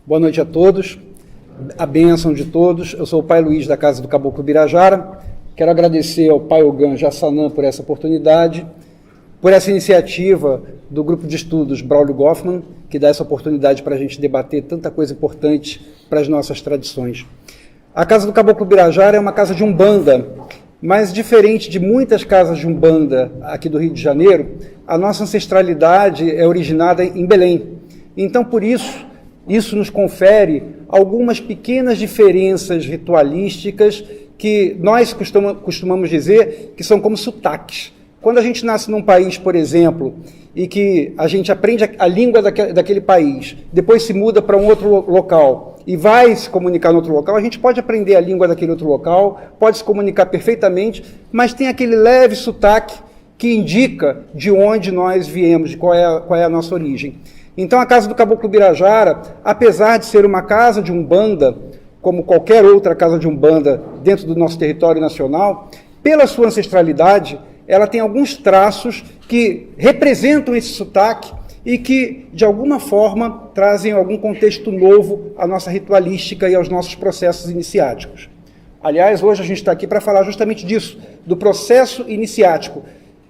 Boa noite a todos, a bênção de todos. Eu sou o Pai Luiz da Casa do Caboclo Birajara. Quero agradecer ao Pai Ogan Jassanã por essa oportunidade, por essa iniciativa do Grupo de Estudos Braulio Goffman, que dá essa oportunidade para a gente debater tanta coisa importante para as nossas tradições. A Casa do Caboclo Birajara é uma casa de Umbanda, mas diferente de muitas casas de Umbanda aqui do Rio de Janeiro, a nossa ancestralidade é originada em Belém. Então, por isso nos confere algumas pequenas diferenças ritualísticas que nós costumamos dizer que são como sotaques. Quando a gente nasce num país, por exemplo, e que a gente aprende a língua daquele país, depois se muda para um outro local e vai se comunicar no outro local, a gente pode aprender a língua daquele outro local, pode se comunicar perfeitamente, mas tem aquele leve sotaque que indica de onde nós viemos, de qual é a nossa origem. Então, a Casa do Caboclo Birajara, apesar de ser uma casa de Umbanda, como qualquer outra casa de Umbanda dentro do nosso território nacional, pela sua ancestralidade, ela tem alguns traços que representam esse sotaque e que, de alguma forma, trazem algum contexto novo à nossa ritualística e aos nossos processos iniciáticos. Aliás, hoje a gente está aqui para falar justamente disso, do processo iniciático.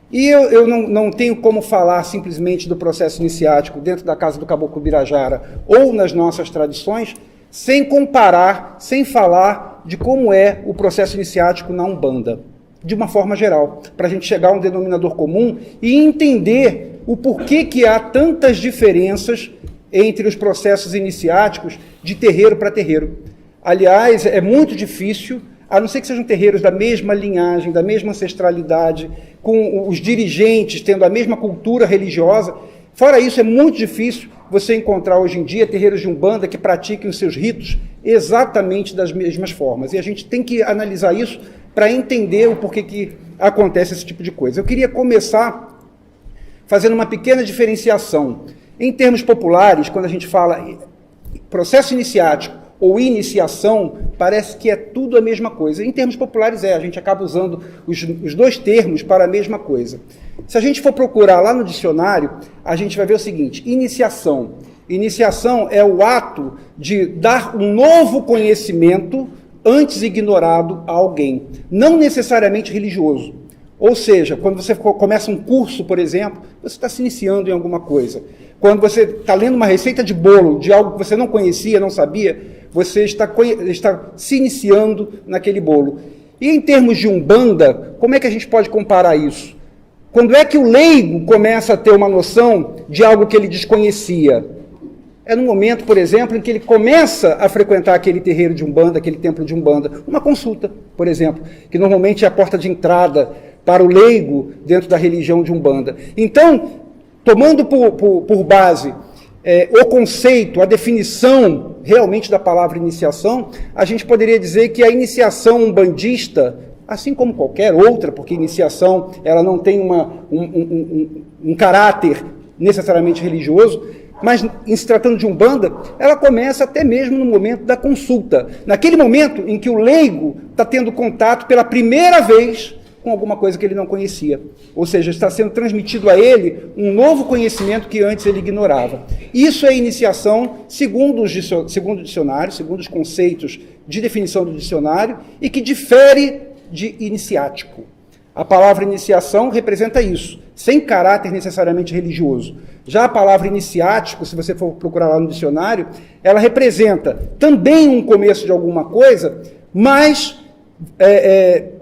E eu não tenho como falar simplesmente do processo iniciático dentro da Casa do Caboclo Birajara ou nas nossas tradições, sem comparar, sem falar de como é o processo iniciático na Umbanda, de uma forma geral, para a gente chegar a um denominador comum e entender o porquê que há tantas diferenças entre os processos iniciáticos de terreiro para terreiro. Aliás, é muito difícil, a não ser que sejam terreiros da mesma linhagem, da mesma ancestralidade, com os dirigentes tendo a mesma cultura religiosa. Fora isso, é muito difícil você encontrar hoje em dia terreiros de Umbanda que pratiquem os seus ritos exatamente das mesmas formas. E a gente tem que analisar isso para entender o porquê que acontece esse tipo de coisa. Eu queria começar fazendo uma pequena diferenciação. Em termos populares, quando a gente fala processo iniciático ou iniciação, parece que é tudo a mesma coisa. Em termos populares a gente acaba usando os dois termos para a mesma coisa. Se a gente for procurar lá no dicionário, a gente vai ver o seguinte: iniciação. Iniciação é o ato de dar um novo conhecimento antes ignorado a alguém, não necessariamente religioso. Ou seja, quando você começa um curso, por exemplo, você está se iniciando em alguma coisa. Quando você está lendo uma receita de bolo, de algo que você não conhecia, não sabia, você está se iniciando naquele bolo. E em termos de Umbanda, como é que a gente pode comparar isso? Quando é que o leigo começa a ter uma noção de algo que ele desconhecia? É no momento, por exemplo, em que ele começa a frequentar aquele terreiro de Umbanda, aquele templo de Umbanda. Uma consulta, por exemplo, que normalmente é a porta de entrada para o leigo dentro da religião de Umbanda. Então, tomando por base o conceito, a definição realmente da palavra iniciação, a gente poderia dizer que a iniciação umbandista, assim como qualquer outra, porque iniciação ela não tem um caráter necessariamente religioso, mas em se tratando de Umbanda, ela começa até mesmo no momento da consulta, naquele momento em que o leigo está tendo contato pela primeira vez com alguma coisa que ele não conhecia. Ou seja, está sendo transmitido a ele um novo conhecimento que antes ele ignorava. Isso é iniciação, segundo o dicionário, segundo os conceitos de definição do dicionário, e que difere de iniciático. A palavra iniciação representa isso, sem caráter necessariamente religioso. Já a palavra iniciático, se você for procurar lá no dicionário, ela representa também um começo de alguma coisa, mas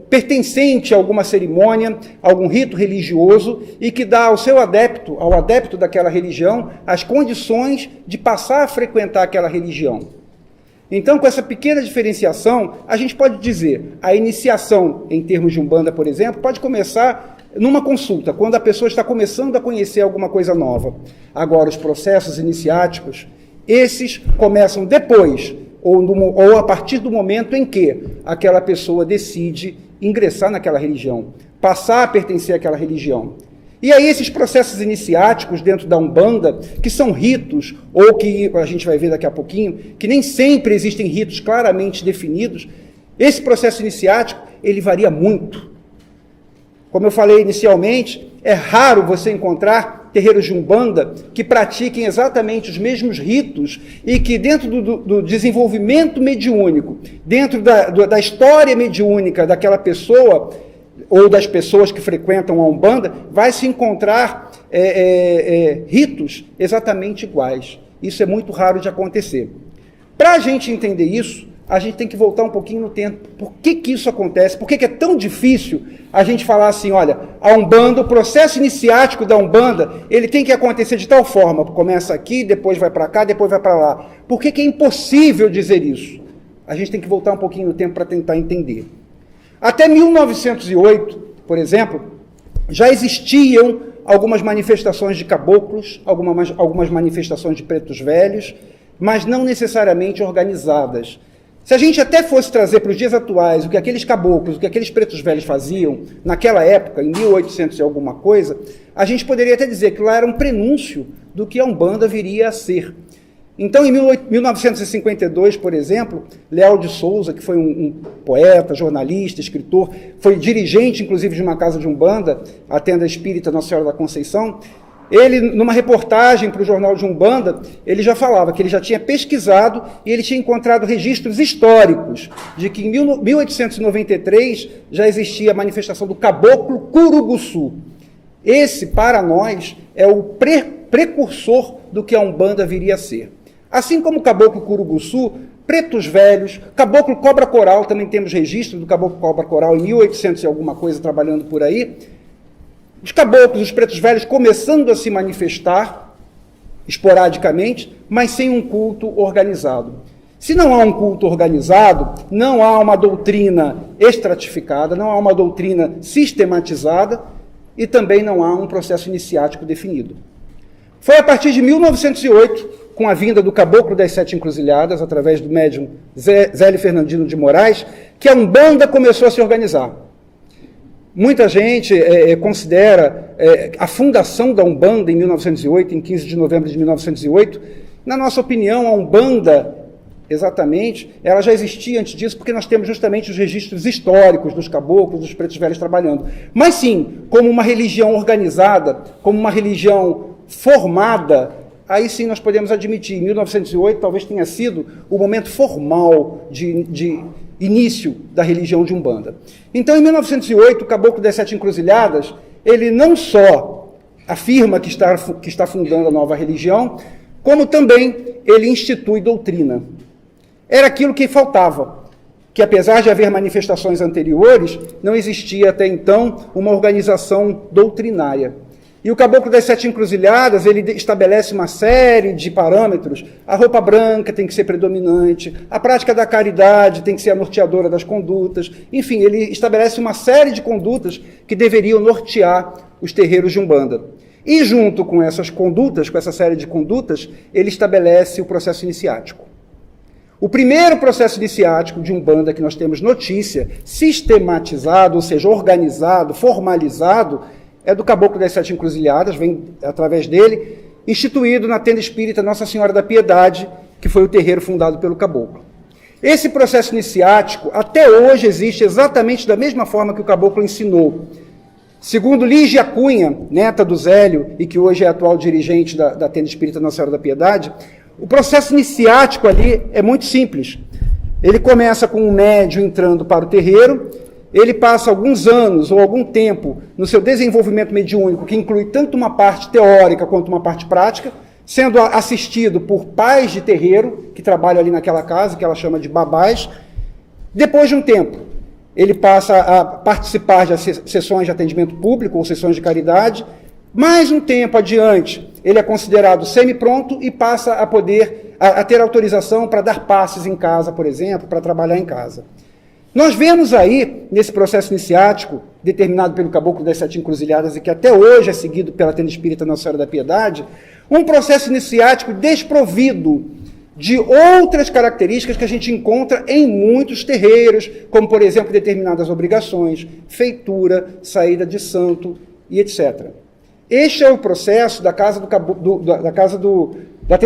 pertencente a alguma cerimônia, a algum rito religioso, e que dá ao adepto daquela religião, as condições de passar a frequentar aquela religião. Então, com essa pequena diferenciação, a gente pode dizer, a iniciação, em termos de Umbanda, por exemplo, pode começar numa consulta, quando a pessoa está começando a conhecer alguma coisa nova. Agora, os processos iniciáticos, esses começam depois, ou a partir do momento em que aquela pessoa decide ingressar naquela religião, passar a pertencer àquela religião. E aí esses processos iniciáticos dentro da Umbanda, que são ritos, ou que a gente vai ver daqui a pouquinho, que nem sempre existem ritos claramente definidos, esse processo iniciático, ele varia muito. Como eu falei inicialmente, é raro você encontrar terreiros de Umbanda que pratiquem exatamente os mesmos ritos e que dentro do desenvolvimento mediúnico, dentro da história mediúnica daquela pessoa ou das pessoas que frequentam a Umbanda, vai se encontrar ritos exatamente iguais. Isso é muito raro de acontecer. Para a gente entender isso, a gente tem que voltar um pouquinho no tempo. Por que isso acontece? Por que é tão difícil a gente falar assim, olha, a Umbanda, o processo iniciático da Umbanda, ele tem que acontecer de tal forma, começa aqui, depois vai para cá, depois vai para lá. Por que é impossível dizer isso? A gente tem que voltar um pouquinho no tempo para tentar entender. Até 1908, por exemplo, já existiam algumas manifestações de caboclos, algumas manifestações de pretos velhos, mas não necessariamente organizadas. Se a gente até fosse trazer para os dias atuais o que aqueles caboclos, o que aqueles pretos velhos faziam naquela época, em 1800 e alguma coisa, a gente poderia até dizer que lá era um prenúncio do que a Umbanda viria a ser. Então, em 1952, por exemplo, Leal de Souza, que foi um poeta, jornalista, escritor, foi dirigente, inclusive, de uma casa de Umbanda, a Tenda Espírita Nossa Senhora da Conceição, ele, numa reportagem para o jornal de Umbanda, ele já falava que ele já tinha pesquisado e ele tinha encontrado registros históricos de que em 1893 já existia a manifestação do caboclo Curuguçu. Esse, para nós, é o precursor do que a Umbanda viria a ser. Assim como o caboclo Curuguçu, pretos velhos, caboclo cobra coral, também temos registro do caboclo cobra coral em 1800 e alguma coisa trabalhando por aí. Os caboclos, os pretos velhos, começando a se manifestar esporadicamente, mas sem um culto organizado. Se não há um culto organizado, não há uma doutrina estratificada, não há uma doutrina sistematizada e também não há um processo iniciático definido. Foi a partir de 1908, com a vinda do Caboclo das Sete Encruzilhadas, através do médium Zélio Fernandino de Moraes, que a Umbanda começou a se organizar. Muita gente considera a fundação da Umbanda em 1908, em 15 de novembro de 1908. Na nossa opinião, a Umbanda, exatamente, ela já existia antes disso, porque nós temos justamente os registros históricos dos caboclos, dos pretos velhos trabalhando. Mas sim, como uma religião organizada, como uma religião formada, aí sim nós podemos admitir, em 1908 talvez tenha sido o momento formal de início da religião de Umbanda. Então, em 1908, o Caboclo das Sete Encruzilhadas, ele não só afirma que está fundando a nova religião, como também ele institui doutrina. Era aquilo que faltava, que apesar de haver manifestações anteriores, não existia até então uma organização doutrinária. E o Caboclo das Sete Encruzilhadas, ele estabelece uma série de parâmetros. A roupa branca tem que ser predominante, a prática da caridade tem que ser a norteadora das condutas. Enfim, ele estabelece uma série de condutas que deveriam nortear os terreiros de Umbanda. E junto com essas condutas, com essa série de condutas, ele estabelece o processo iniciático. O primeiro processo iniciático de Umbanda que nós temos notícia, sistematizado, ou seja, organizado, formalizado, é do Caboclo das Sete Encruzilhadas, vem através dele, instituído na Tenda Espírita Nossa Senhora da Piedade, que foi o terreiro fundado pelo Caboclo. Esse processo iniciático, até hoje, existe exatamente da mesma forma que o Caboclo ensinou. Segundo Lígia Cunha, neta do Zélio, e que hoje é atual dirigente da Tenda Espírita Nossa Senhora da Piedade, o processo iniciático ali é muito simples. Ele começa com um médium entrando para o terreiro, ele passa alguns anos ou algum tempo no seu desenvolvimento mediúnico, que inclui tanto uma parte teórica quanto uma parte prática, sendo assistido por pais de terreiro, que trabalham ali naquela casa, que ela chama de babás. Depois de um tempo, ele passa a participar de sessões de atendimento público ou sessões de caridade. Mais um tempo adiante, ele é considerado semi-pronto e passa a poder ter autorização para dar passes em casa, por exemplo, para trabalhar em casa. Nós vemos aí, nesse processo iniciático, determinado pelo Caboclo das Sete Encruzilhadas e que até hoje é seguido pela Tenda Espírita Nossa Senhora da Piedade, um processo iniciático desprovido de outras características que a gente encontra em muitos terreiros, como, por exemplo, determinadas obrigações, feitura, saída de santo e etc. Este é o processo da Tenda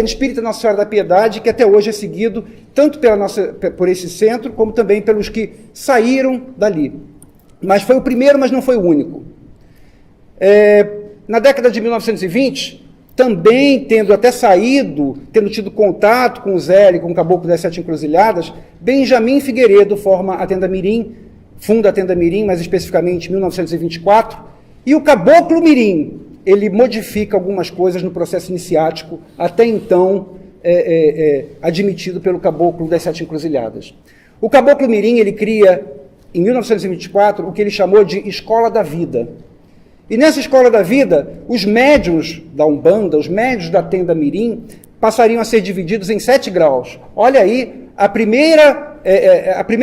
Espírita Nossa Senhora da Piedade, que até hoje é seguido tanto por esse centro, como também pelos que saíram dali. Mas foi o primeiro, mas não foi o único. na década de 1920, também tendo tido contato com o Zé e com o Caboclo das Sete Encruzilhadas, Benjamin Figueiredo forma a Tenda Mirim, funda a Tenda Mirim, mais especificamente em 1924, e o Caboclo Mirim, ele modifica algumas coisas no processo iniciático, até então admitido pelo Caboclo das Sete Encruzilhadas. O Caboclo Mirim, ele cria, em 1924, o que ele chamou de Escola da Vida. E nessa Escola da Vida, os médiuns da Umbanda, os médiuns da Tenda Mirim, passariam a ser divididos em 7 graus. Olha aí, a primeira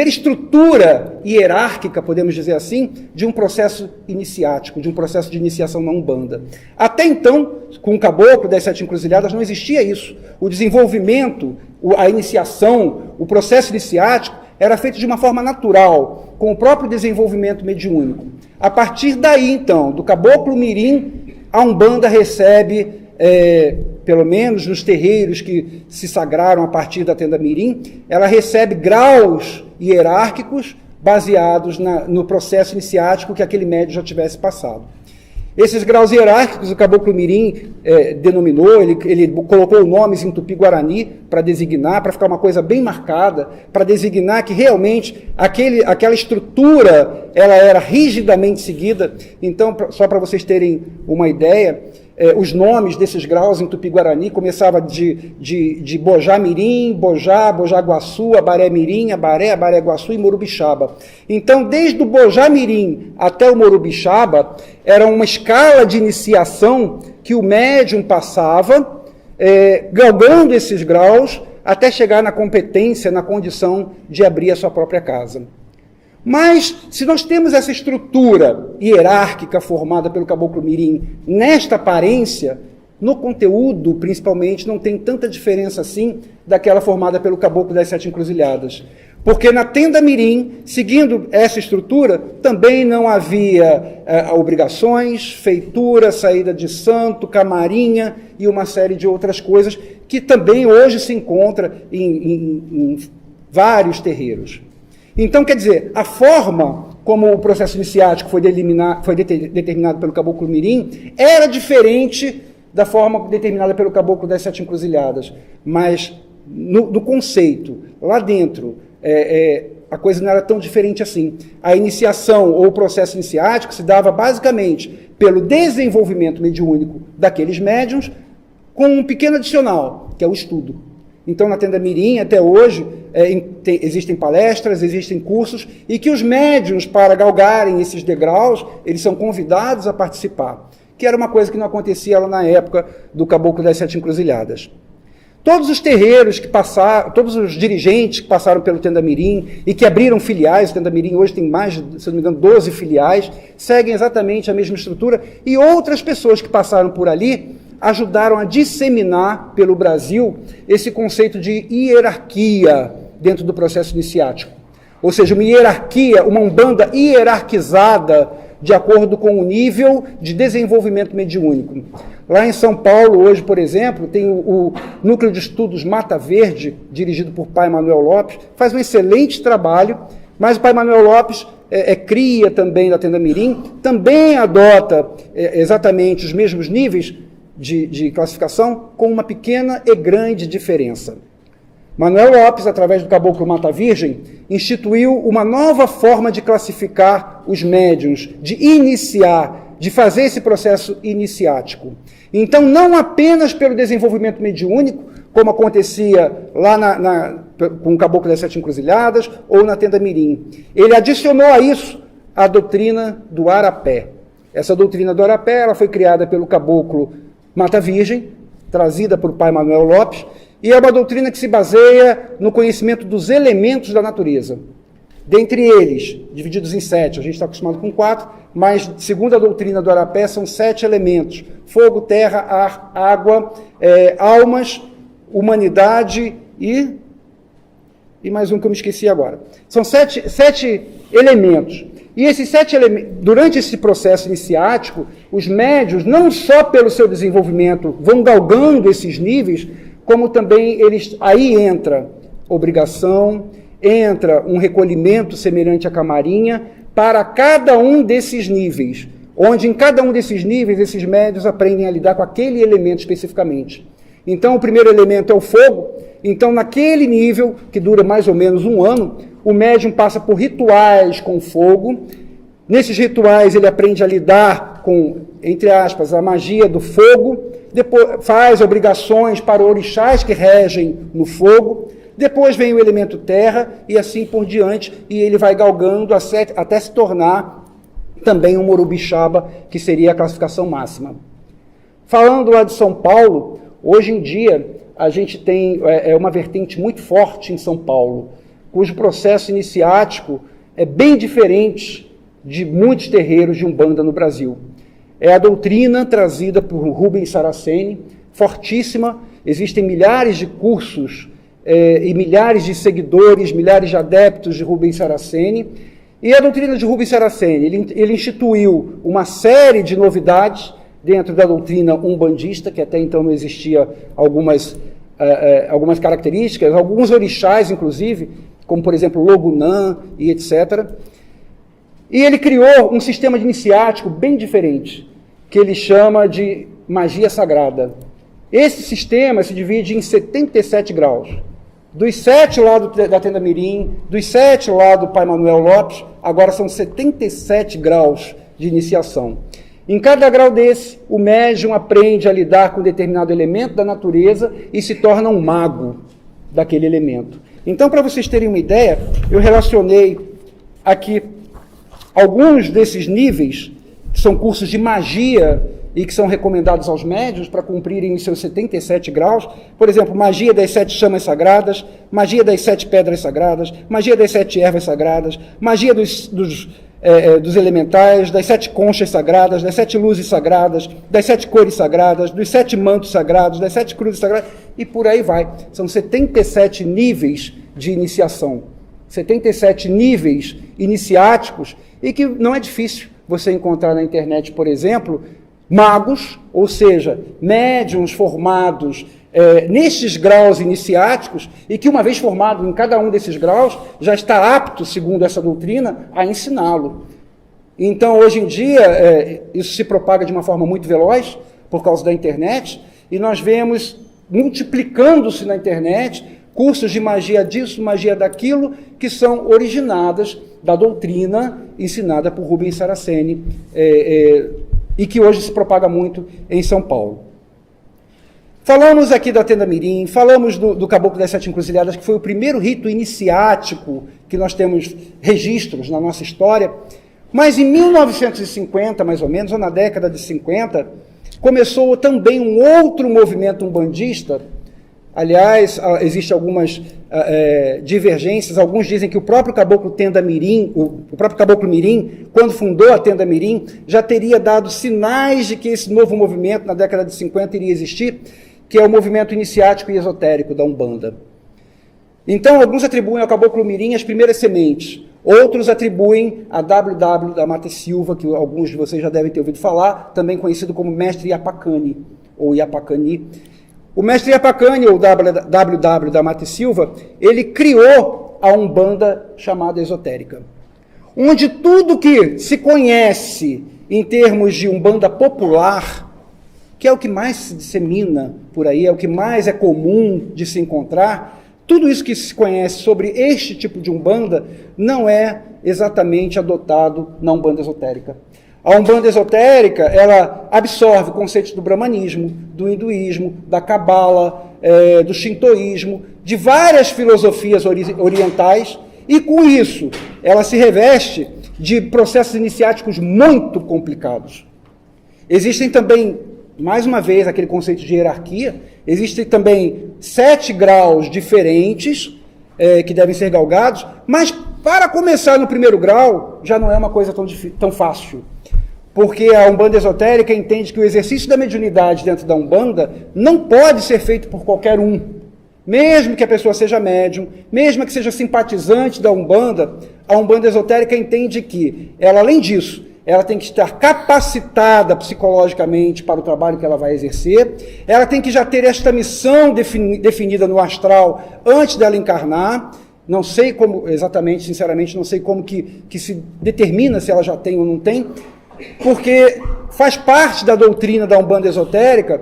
estrutura hierárquica, podemos dizer assim, de um processo iniciático, de um processo de iniciação na Umbanda. Até então, com o Caboclo das Sete Encruzilhadas, não existia isso. O desenvolvimento, a iniciação, o processo iniciático era feito de uma forma natural, com o próprio desenvolvimento mediúnico. A partir daí, então, do Caboclo Mirim, a Umbanda recebe, pelo menos nos terreiros que se sagraram a partir da Tenda Mirim, ela recebe graus hierárquicos baseados no processo iniciático que aquele médium já tivesse passado. Esses graus hierárquicos, o Caboclo Mirim denominou, ele colocou nomes em Tupi-Guarani para designar, para ficar uma coisa bem marcada, para designar que realmente aquela estrutura ela era rigidamente seguida. Então, só para vocês terem uma ideia, os nomes desses graus em Tupi-Guarani começava de Bojá Mirim, Bojá Guaçu, Abaré Mirim, Abaré Guaçu e Morubixaba. Então, desde o Bojá Mirim até o Morubixaba, era uma escala de iniciação que o médium passava, galgando esses graus, até chegar na competência, na condição de abrir a sua própria casa. Mas, se nós temos essa estrutura hierárquica formada pelo Caboclo Mirim nesta aparência, no conteúdo, principalmente, não tem tanta diferença assim daquela formada pelo Caboclo das Sete Encruzilhadas. Porque na Tenda Mirim, seguindo essa estrutura, também não havia obrigações, feitura, saída de santo, camarinha e uma série de outras coisas que também hoje se encontra em vários terreiros. Então, quer dizer, a forma como o processo iniciático foi determinado pelo Caboclo Mirim era diferente da forma determinada pelo Caboclo das Sete Encruzilhadas. Mas, no conceito, lá dentro, a coisa não era tão diferente assim. A iniciação ou o processo iniciático se dava basicamente pelo desenvolvimento mediúnico daqueles médiuns, com um pequeno adicional, que é o estudo. Então, na Tenda Mirim, até hoje, existem palestras, existem cursos, e que os médiuns, para galgarem esses degraus, eles são convidados a participar, que era uma coisa que não acontecia lá na época do Caboclo das Sete Encruzilhadas. Todos os terreiros que passaram, todos os dirigentes que passaram pelo Tenda Mirim e que abriram filiais, o Tenda Mirim hoje tem mais, se não me engano, 12 filiais, seguem exatamente a mesma estrutura, e outras pessoas que passaram por ali ajudaram a disseminar pelo Brasil esse conceito de hierarquia dentro do processo iniciático. Ou seja, uma hierarquia, uma umbanda hierarquizada de acordo com o nível de desenvolvimento mediúnico. Lá em São Paulo, hoje, por exemplo, tem o Núcleo de Estudos Mata Verde, dirigido por Pai Manuel Lopes, faz um excelente trabalho, mas o Pai Manuel Lopes cria também da Tenda Mirim, também adota exatamente os mesmos níveis de classificação, com uma pequena e grande diferença. Manuel Lopes, através do Caboclo Mata Virgem, instituiu uma nova forma de classificar os médiuns, de iniciar, de fazer esse processo iniciático. Então, não apenas pelo desenvolvimento mediúnico, como acontecia lá com o Caboclo das Sete Encruzilhadas ou na Tenda Mirim. Ele adicionou a isso a doutrina do Arapé. Essa doutrina do Arapé ela foi criada pelo Caboclo Mata Virgem, trazida por Pai Manuel Lopes, e é uma doutrina que se baseia no conhecimento dos elementos da natureza. Dentre eles, divididos em 7, a gente está acostumado com 4, mas, segundo a doutrina do Arapé, são 7 elementos: fogo, terra, ar, água, almas, humanidade e mais um que eu me esqueci agora. São 7 elementos. E esses 7 elementos, durante esse processo iniciático, os médiuns, não só pelo seu desenvolvimento, vão galgando esses níveis, como também aí entra obrigação, entra um recolhimento semelhante à camarinha para cada um desses níveis. onde em cada um desses níveis, esses médios aprendem a lidar com aquele elemento especificamente. Então, o primeiro elemento é o fogo. Então, naquele nível, que dura mais ou menos 1 ano, o médium passa por rituais com fogo. Nesses rituais, ele aprende a lidar com, entre aspas, a magia do fogo. Depois, faz obrigações para orixás que regem no fogo. Depois vem o elemento terra e assim por diante. E ele vai galgando até se tornar também um morubixaba, que seria a classificação máxima. Falando lá de São Paulo, hoje em dia a gente tem uma vertente muito forte em São Paulo, cujo processo iniciático é bem diferente de muitos terreiros de Umbanda no Brasil. É a doutrina trazida por Rubens Saraceni, fortíssima, existem milhares de cursos e milhares de seguidores, milhares de adeptos de Rubens Saraceni. E a doutrina de Rubens Saraceni, ele instituiu uma série de novidades dentro da doutrina umbandista, que até então não existia algumas características, alguns orixás, inclusive, como, por exemplo, Logunã e etc. E ele criou um sistema de iniciático bem diferente, que ele chama de magia sagrada. Esse sistema se divide em 77 graus. Dos 7 lá da Tenda Mirim, dos 7 lá do Pai Manuel Lopes, agora são 77 graus de iniciação. Em cada grau desse, o médium aprende a lidar com determinado elemento da natureza e se torna um mago daquele elemento. Então, para vocês terem uma ideia, eu relacionei aqui alguns desses níveis, que são cursos de magia e que são recomendados aos médiuns para cumprirem os seus 77 graus. Por exemplo, magia das 7 chamas sagradas, magia das 7 pedras sagradas, magia das 7 ervas sagradas, magia dos elementais, das 7 conchas sagradas, das 7 luzes sagradas, das 7 cores sagradas, dos 7 mantos sagrados, das 7 cruzes sagradas, e por aí vai. São 77 níveis de iniciação, 77 níveis iniciáticos, e que não é difícil você encontrar na internet, por exemplo, magos, ou seja, médiuns formados nestes graus iniciáticos, e que uma vez formado em cada um desses graus, já está apto, segundo essa doutrina, a ensiná-lo. Então, hoje em dia, isso se propaga de uma forma muito veloz, por causa da internet, e nós vemos multiplicando-se na internet cursos de magia disso, magia daquilo, que são originadas da doutrina ensinada por Rubens Saraceni, e que hoje se propaga muito em São Paulo. Falamos aqui da Tenda Mirim, falamos do Caboclo das 7 Encruzilhadas, que foi o primeiro rito iniciático que nós temos registros na nossa história, mas em 1950, mais ou menos, ou na década de 50, começou também um outro movimento umbandista. Aliás, existem algumas divergências. Alguns dizem que o próprio Caboclo Tenda Mirim, o próprio Caboclo Mirim, quando fundou a Tenda Mirim, já teria dado sinais de que esse novo movimento, na década de 50, iria existir, que é o movimento iniciático e esotérico da Umbanda. Então, alguns atribuem ao Caboclo Mirim as primeiras sementes, outros atribuem a W.W. da Mata Silva, que alguns de vocês já devem ter ouvido falar, também conhecido como Mestre Iapacani, ou Iapacani. O Mestre Iapacani, ou W.W. da Mata Silva, ele criou a Umbanda chamada esotérica, onde tudo que se conhece em termos de Umbanda popular, que é o que mais se dissemina por aí, é o que mais é comum de se encontrar, tudo isso que se conhece sobre este tipo de Umbanda não é exatamente adotado na Umbanda esotérica. A Umbanda esotérica, ela absorve conceitos do brahmanismo, do hinduísmo, da cabala, do shintoísmo, de várias filosofias orientais, e com isso ela se reveste de processos iniciáticos muito complicados. Existem também, mais uma vez, aquele conceito de hierarquia, existem também 7 graus diferentes que devem ser galgados, mas para começar no primeiro grau, já não é uma coisa tão fácil. Porque a Umbanda esotérica entende que o exercício da mediunidade dentro da Umbanda não pode ser feito por qualquer um. Mesmo que a pessoa seja médium, mesmo que seja simpatizante da Umbanda, a Umbanda esotérica entende que ela, além disso, ela tem que estar capacitada psicologicamente para o trabalho que ela vai exercer, ela tem que já ter esta missão definida no astral antes dela encarnar. Não sei como, exatamente, sinceramente, não sei como que se determina se ela já tem ou não tem, porque faz parte da doutrina da Umbanda esotérica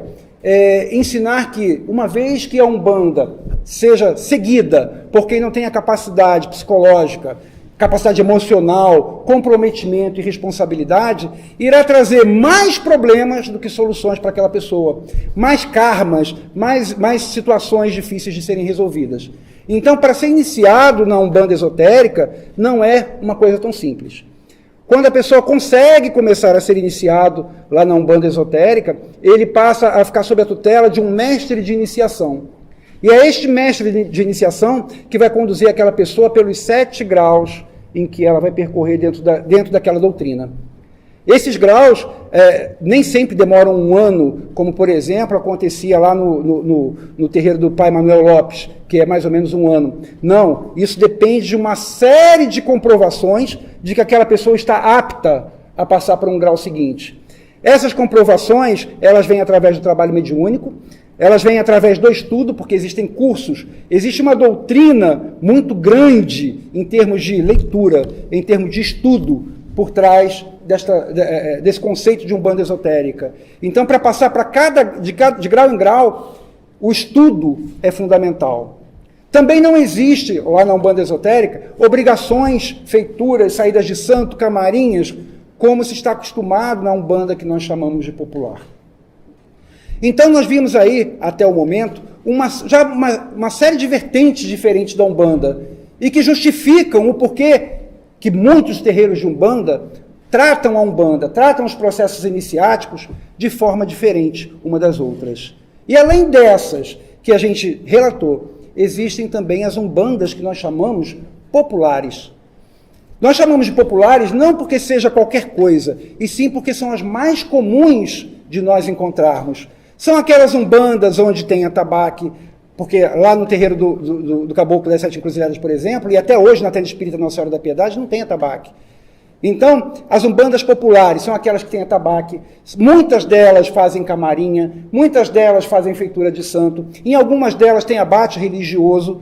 ensinar que, uma vez que a Umbanda seja seguida por quem não tem a capacidade psicológica, capacidade emocional, comprometimento e responsabilidade, irá trazer mais problemas do que soluções para aquela pessoa, mais karmas, mais situações difíceis de serem resolvidas. Então, para ser iniciado na Umbanda esotérica, não é uma coisa tão simples. Quando a pessoa consegue começar a ser iniciado lá na Umbanda esotérica, ele passa a ficar sob a tutela de um mestre de iniciação. E é este mestre de iniciação que vai conduzir aquela pessoa pelos 7 graus em que ela vai percorrer dentro daquela doutrina. Esses graus nem sempre demoram um ano, como, por exemplo, acontecia lá no terreiro do Pai Manuel Lopes, que é mais ou menos um ano. Não, isso depende de uma série de comprovações de que aquela pessoa está apta a passar para um grau seguinte. Essas comprovações, elas vêm através do trabalho mediúnico, elas vêm através do estudo, porque existem cursos, existe uma doutrina muito grande em termos de leitura, em termos de estudo, por trás desse conceito de Umbanda esotérica. Então, para passar de grau em grau, o estudo é fundamental. Também não existe, lá na Umbanda esotérica, obrigações, feituras, saídas de santo, camarinhas, como se está acostumado na Umbanda que nós chamamos de popular. Então, nós vimos aí, até o momento, uma série de vertentes diferentes da Umbanda, e que justificam o porquê que muitos terreiros de Umbanda tratam a Umbanda, tratam os processos iniciáticos de forma diferente uma das outras. E além dessas que a gente relatou, existem também as Umbandas que nós chamamos populares. Nós chamamos de populares não porque seja qualquer coisa, e sim porque são as mais comuns de nós encontrarmos. São aquelas Umbandas onde tem atabaque, porque lá no terreiro do Caboclo das 7 Encruzilhadas, por exemplo, e até hoje na Tenda Espírita Nossa Senhora da Piedade, não tem atabaque. Então, as Umbandas populares são aquelas que têm atabaque, muitas delas fazem camarinha, muitas delas fazem feitura de santo, em algumas delas tem abate religioso,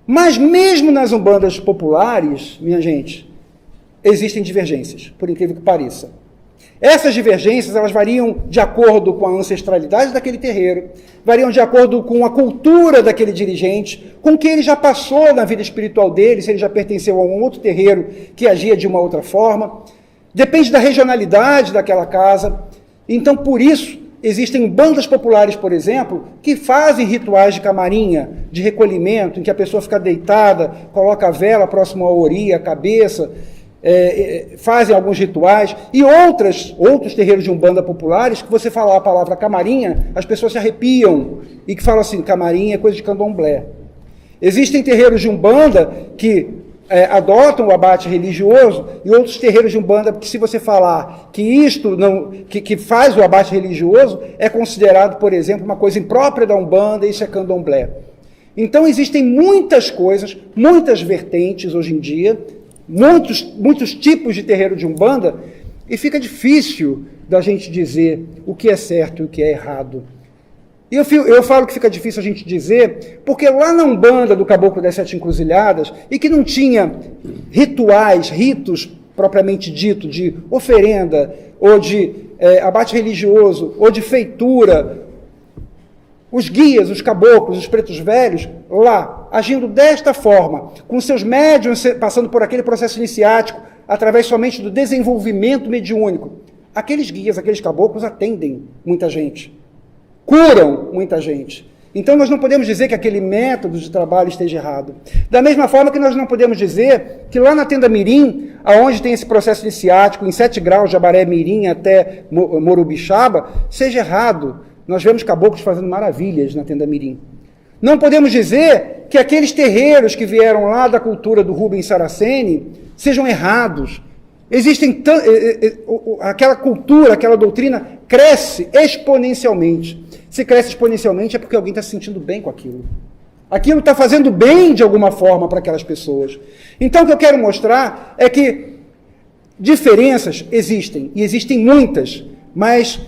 mas mesmo nas Umbandas populares, minha gente, existem divergências, por incrível que pareça. Essas divergências, elas variam de acordo com a ancestralidade daquele terreiro, variam de acordo com a cultura daquele dirigente, com o que ele já passou na vida espiritual dele, se ele já pertenceu a um outro terreiro que agia de uma outra forma. Depende da regionalidade daquela casa. Então, por isso, existem bandas populares, por exemplo, que fazem rituais de camarinha, de recolhimento, em que a pessoa fica deitada, coloca a vela próximo à orelha, à cabeça, fazem alguns rituais, e outros terreiros de Umbanda populares, que você falar a palavra camarinha, as pessoas se arrepiam, e que falam assim, camarinha é coisa de candomblé. Existem terreiros de Umbanda que adotam o abate religioso, e outros terreiros de Umbanda que, se você falar que isto não, que faz o abate religioso, é considerado, por exemplo, uma coisa imprópria da Umbanda, e isso é candomblé. Então existem muitas coisas, muitas vertentes hoje em dia, muitos tipos de terreiro de Umbanda, e fica difícil da gente dizer o que é certo e o que é errado. E eu falo que fica difícil a gente dizer, porque lá na Umbanda do Caboclo das 7 Encruzilhadas, e que não tinha ritos propriamente dito, de oferenda, ou de abate religioso, ou de feitura, os guias, os caboclos, os pretos velhos, lá, agindo desta forma, com seus médiuns passando por aquele processo iniciático, através somente do desenvolvimento mediúnico, aqueles guias, aqueles caboclos atendem muita gente, curam muita gente. Então nós não podemos dizer que aquele método de trabalho esteja errado. Da mesma forma que nós não podemos dizer que lá na Tenda Mirim, aonde tem esse processo iniciático, em 7 graus de Abaré Mirim até Morubixaba, seja errado. Nós vemos caboclos fazendo maravilhas na Tenda Mirim. Não podemos dizer que aqueles terreiros que vieram lá da cultura do Rubens Saraceni sejam errados. Aquela cultura, aquela doutrina cresce exponencialmente. Se cresce exponencialmente é porque alguém está se sentindo bem com aquilo. Aquilo está fazendo bem de alguma forma para aquelas pessoas. Então o que eu quero mostrar é que diferenças existem, e existem muitas, mas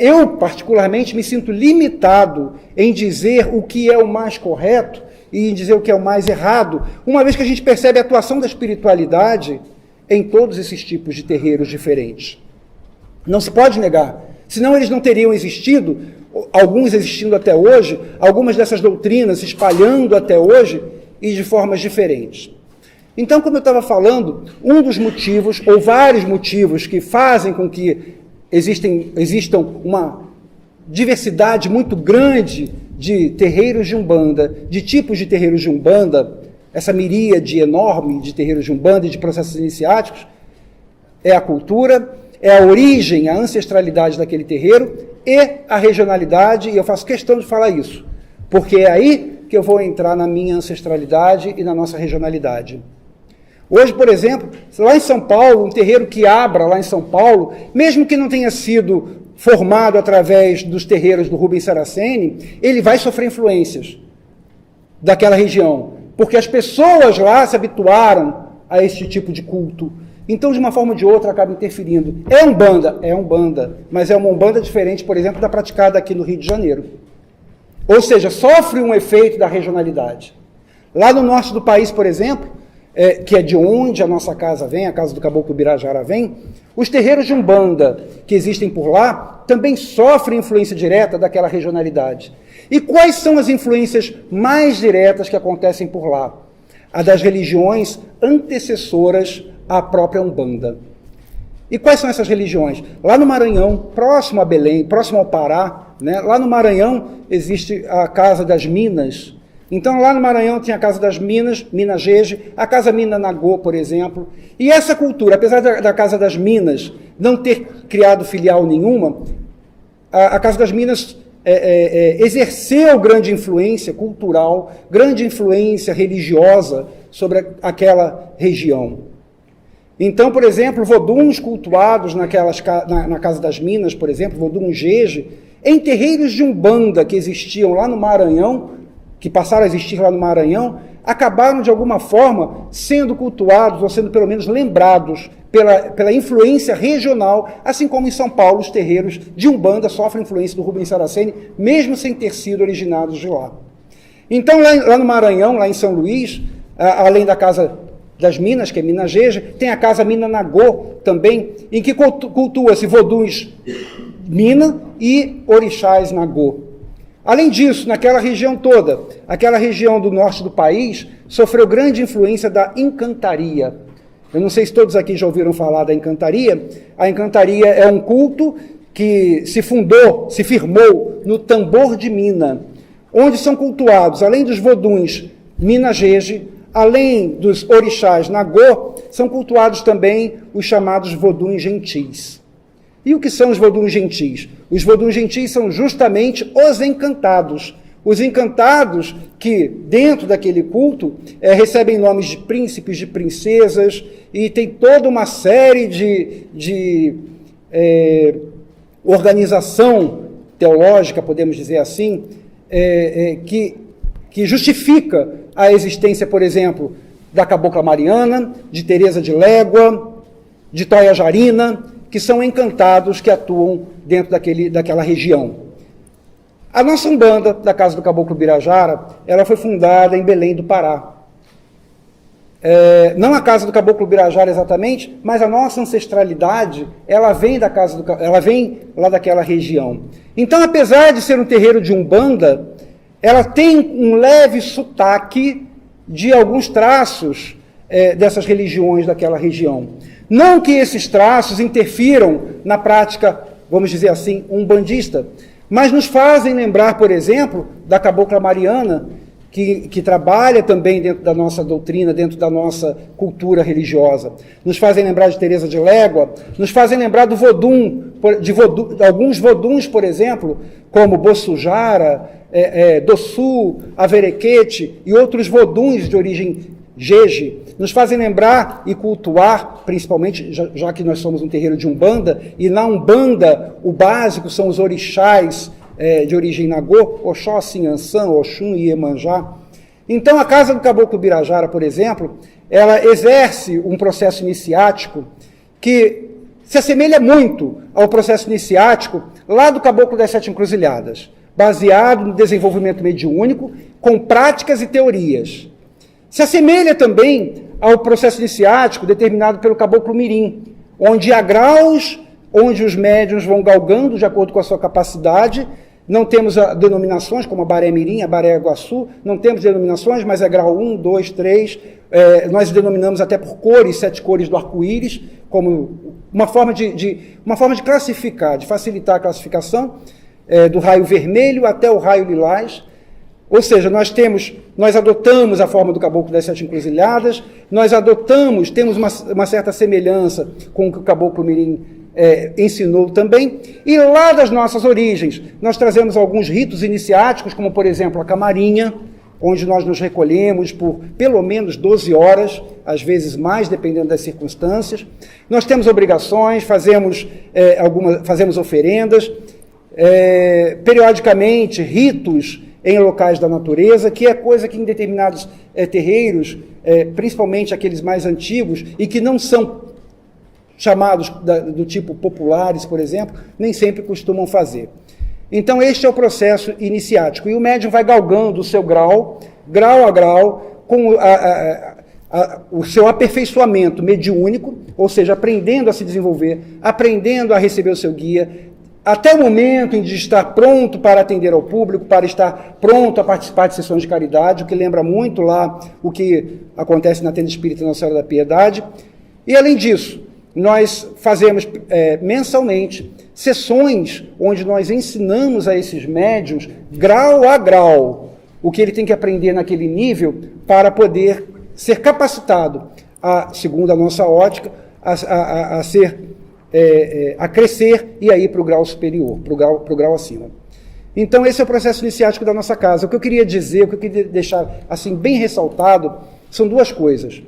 eu, particularmente, me sinto limitado em dizer o que é o mais correto e em dizer o que é o mais errado, uma vez que a gente percebe a atuação da espiritualidade em todos esses tipos de terreiros diferentes. Não se pode negar, senão eles não teriam existido, alguns existindo até hoje, algumas dessas doutrinas se espalhando até hoje e de formas diferentes. Então, como eu estava falando, um dos motivos, ou vários motivos, que fazem com que existam uma diversidade muito grande de terreiros de Umbanda, de tipos de terreiros de Umbanda, essa miríade enorme de terreiros de Umbanda e de processos iniciáticos, é a cultura, é a origem, a ancestralidade daquele terreiro e a regionalidade, e eu faço questão de falar isso, porque é aí que eu vou entrar na minha ancestralidade e na nossa regionalidade. Hoje, por exemplo, lá em São Paulo, um terreiro que abra lá em São Paulo, mesmo que não tenha sido formado através dos terreiros do Rubens Saraceni, ele vai sofrer influências daquela região, porque as pessoas lá se habituaram a esse tipo de culto. Então, de uma forma ou de outra, acaba interferindo. É Umbanda, mas é uma Umbanda diferente, por exemplo, da praticada aqui no Rio de Janeiro. Ou seja, sofre um efeito da regionalidade. Lá no norte do país, por exemplo, que é de onde a nossa casa vem, a casa do Caboclo Birajara vem, os terreiros de Umbanda que existem por lá também sofrem influência direta daquela regionalidade. E quais são as influências mais diretas que acontecem por lá? A das religiões antecessoras à própria Umbanda. E quais são essas religiões? Lá no Maranhão, próximo a Belém, próximo ao Pará, né? Lá no Maranhão existe a Casa das Minas. Então, lá no Maranhão tinha a Casa das Minas, Minas Gege, a Casa Mina Nagô, por exemplo. E essa cultura, apesar da Casa das Minas não ter criado filial nenhuma, a Casa das Minas exerceu grande influência cultural, grande influência religiosa sobre aquela região. Então, por exemplo, voduns cultuados na Casa das Minas, por exemplo, vodum Gege, em terreiros de Umbanda que existiam lá no Maranhão, que passaram a existir lá no Maranhão, acabaram de alguma forma sendo cultuados, ou sendo pelo menos lembrados pela influência regional, assim como em São Paulo os terreiros de Umbanda sofrem influência do Rubens Saraceni, mesmo sem ter sido originados de lá. Então, lá no Maranhão, lá em São Luís, além da Casa das Minas, que é Minas Gege, tem a Casa Mina Nagô também, em que cultua-se voduns Mina e orixás Nagô. Além disso, naquela região toda, aquela região do norte do país, sofreu grande influência da encantaria. Eu não sei se todos aqui já ouviram falar da encantaria. A encantaria é um culto que se firmou no tambor de Mina, onde são cultuados, além dos voduns Mina Gege, além dos orixás Nagô, são cultuados também os chamados voduns gentis. E o que são os voduns gentis? Os voduns gentis são justamente os encantados. Os encantados que, dentro daquele culto, recebem nomes de príncipes, de princesas, e tem toda uma série de organização teológica, podemos dizer assim, que justifica a existência, por exemplo, da Cabocla Mariana, de Teresa de Légua, de Toia Jarina, que são encantados que atuam dentro daquela região. A nossa Umbanda, da Casa do Caboclo Birajara, ela foi fundada em Belém do Pará. Não a Casa do Caboclo Birajara exatamente, mas a nossa ancestralidade, ela vem lá daquela região. Então, apesar de ser um terreiro de Umbanda, ela tem um leve sotaque de alguns traços dessas religiões daquela região. Não que esses traços interfiram na prática, vamos dizer assim, umbandista, mas nos fazem lembrar, por exemplo, da Cabocla Mariana, que trabalha também dentro da nossa doutrina, dentro da nossa cultura religiosa. Nos fazem lembrar de Teresa de Légua, nos fazem lembrar do vodum, de alguns voduns, por exemplo, como Bossujara, Dossu, Averequete e outros voduns de origem Gege, nos fazem lembrar e cultuar, principalmente, já que nós somos um terreiro de Umbanda, e na Umbanda o básico são os orixás de origem Nagô, Oxóssi, Ançã, Oxum e Iemanjá. Então a Casa do Caboclo Birajara, por exemplo, ela exerce um processo iniciático que se assemelha muito ao processo iniciático lá do Caboclo das Sete Encruzilhadas, baseado no desenvolvimento mediúnico, com práticas e teorias. Se assemelha também ao processo iniciático determinado pelo Caboclo Mirim, onde há graus, onde os médiuns vão galgando de acordo com a sua capacidade. Não temos denominações, como a Baré Mirim, a Baré Iguaçu, não temos denominações, mas é grau 1, 2, 3, nós denominamos até por cores, 7 cores do arco-íris, como uma forma de classificar, de facilitar a classificação, do raio vermelho até o raio lilás. Ou seja, nós adotamos a forma do Caboclo das Sete Encruzilhadas, temos uma certa semelhança com o que o Caboclo Mirim ensinou também, e lá das nossas origens, nós trazemos alguns ritos iniciáticos, como, por exemplo, a camarinha, onde nós nos recolhemos por pelo menos 12 horas, às vezes mais, dependendo das circunstâncias. Nós temos obrigações, fazemos oferendas, periodicamente, ritos em locais da natureza, que é coisa que em determinados terreiros, principalmente aqueles mais antigos, e que não são chamados do tipo populares, por exemplo, nem sempre costumam fazer. Então, este é o processo iniciático. E o médium vai galgando o seu grau a grau, com o seu aperfeiçoamento mediúnico, ou seja, aprendendo a se desenvolver, aprendendo a receber o seu guia, até o momento em de estar pronto para atender ao público, para estar pronto a participar de sessões de caridade, o que lembra muito lá o que acontece na Tenda Espírita Nossa Senhora da Piedade. E, além disso, nós fazemos mensalmente sessões onde nós ensinamos a esses médiuns, grau a grau, o que ele tem que aprender naquele nível para poder ser capacitado, segundo a nossa ótica, a crescer e a ir para o grau superior, para o grau acima. Então, esse é o processo iniciático da nossa casa. O que eu queria dizer, o que eu queria deixar assim bem ressaltado, são duas coisas.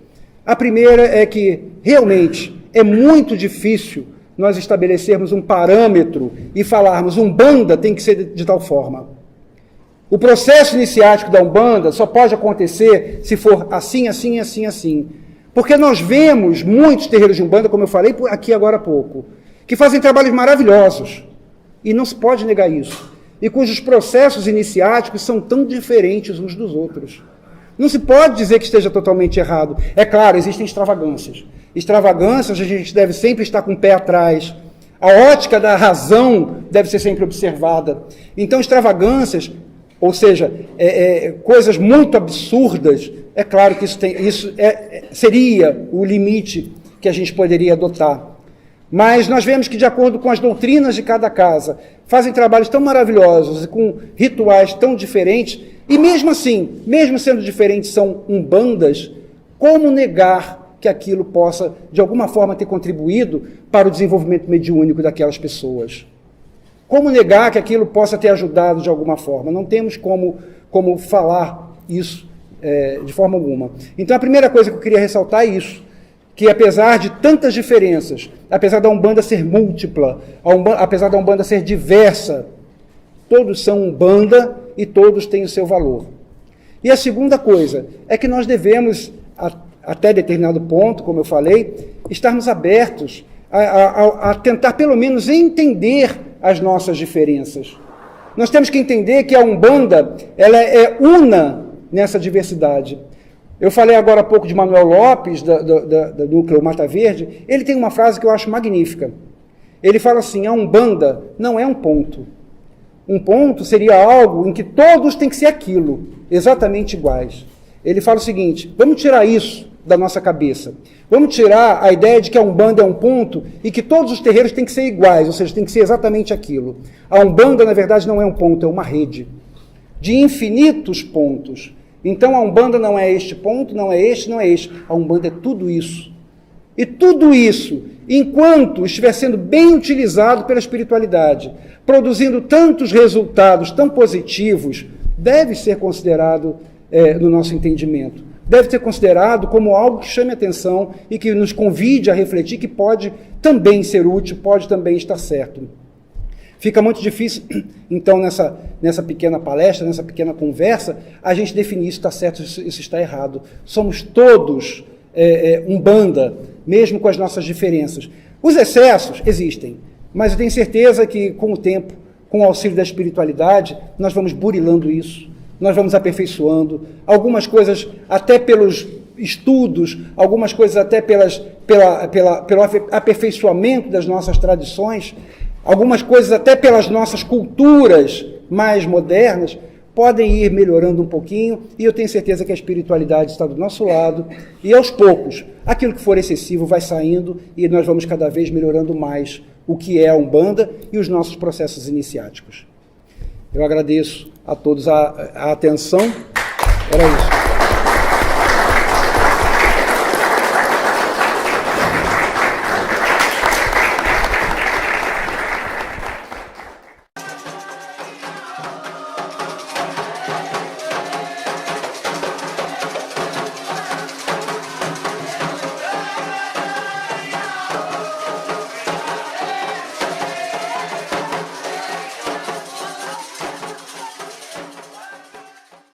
A primeira é que, realmente, é muito difícil nós estabelecermos um parâmetro e falarmos Umbanda tem que ser de tal forma. O processo iniciático da Umbanda só pode acontecer se for assim, assim, assim, assim. Porque nós vemos muitos terreiros de Umbanda, como eu falei aqui agora há pouco, que fazem trabalhos maravilhosos, e não se pode negar isso, e cujos processos iniciáticos são tão diferentes uns dos outros. Não se pode dizer que esteja totalmente errado. É claro, existem extravagâncias. Extravagâncias, a gente deve sempre estar com o pé atrás. A ótica da razão deve ser sempre observada. Então, extravagâncias, ou seja, coisas muito absurdas, é claro que isso seria o limite que a gente poderia adotar. Mas nós vemos que, de acordo com as doutrinas de cada casa, fazem trabalhos tão maravilhosos e com rituais tão diferentes, e mesmo assim, mesmo sendo diferentes, são umbandas, como negar que aquilo possa, de alguma forma, ter contribuído para o desenvolvimento mediúnico daquelas pessoas? Como negar que aquilo possa ter ajudado de alguma forma? Não temos como falar isso de forma alguma. Então, a primeira coisa que eu queria ressaltar é isso, que apesar de tantas diferenças, apesar da Umbanda ser múltipla, apesar da Umbanda ser diversa, todos são Umbanda e todos têm o seu valor. E a segunda coisa é que nós devemos, até determinado ponto, como eu falei, estarmos abertos a tentar pelo menos entender as nossas diferenças. Nós temos que entender que a Umbanda ela é una nessa diversidade. Eu falei agora há pouco de Manuel Lopes, do Núcleo Mata Verde. Ele tem uma frase que eu acho magnífica. Ele fala assim: a Umbanda não é um ponto. Um ponto seria algo em que todos têm que ser aquilo, exatamente iguais. Ele fala o seguinte: vamos tirar isso da nossa cabeça. Vamos tirar a ideia de que a Umbanda é um ponto e que todos os terreiros têm que ser iguais, ou seja, tem que ser exatamente aquilo. A Umbanda, na verdade, não é um ponto, é uma rede de infinitos pontos. Então, a Umbanda não é este ponto, não é este, não é este. A Umbanda é tudo isso. E tudo isso, enquanto estiver sendo bem utilizado pela espiritualidade, produzindo tantos resultados tão positivos, deve ser considerado, no nosso entendimento, deve ser considerado como algo que chame atenção e que nos convide a refletir que pode também ser útil, pode também estar certo. Fica muito difícil, então, nessa pequena palestra, nessa pequena conversa, a gente definir isso está certo, isso está errado. Somos todos Umbanda, mesmo com as nossas diferenças. Os excessos existem, mas eu tenho certeza que, com o tempo, com o auxílio da espiritualidade, nós vamos burilando isso, nós vamos aperfeiçoando. Algumas coisas, até pelos estudos, algumas coisas até pelo aperfeiçoamento das nossas tradições, algumas coisas até pelas nossas culturas mais modernas, podem ir melhorando um pouquinho, e eu tenho certeza que a espiritualidade está do nosso lado, e aos poucos, aquilo que for excessivo vai saindo, e nós vamos cada vez melhorando mais o que é a Umbanda e os nossos processos iniciáticos. Eu agradeço a todos a atenção. Era isso.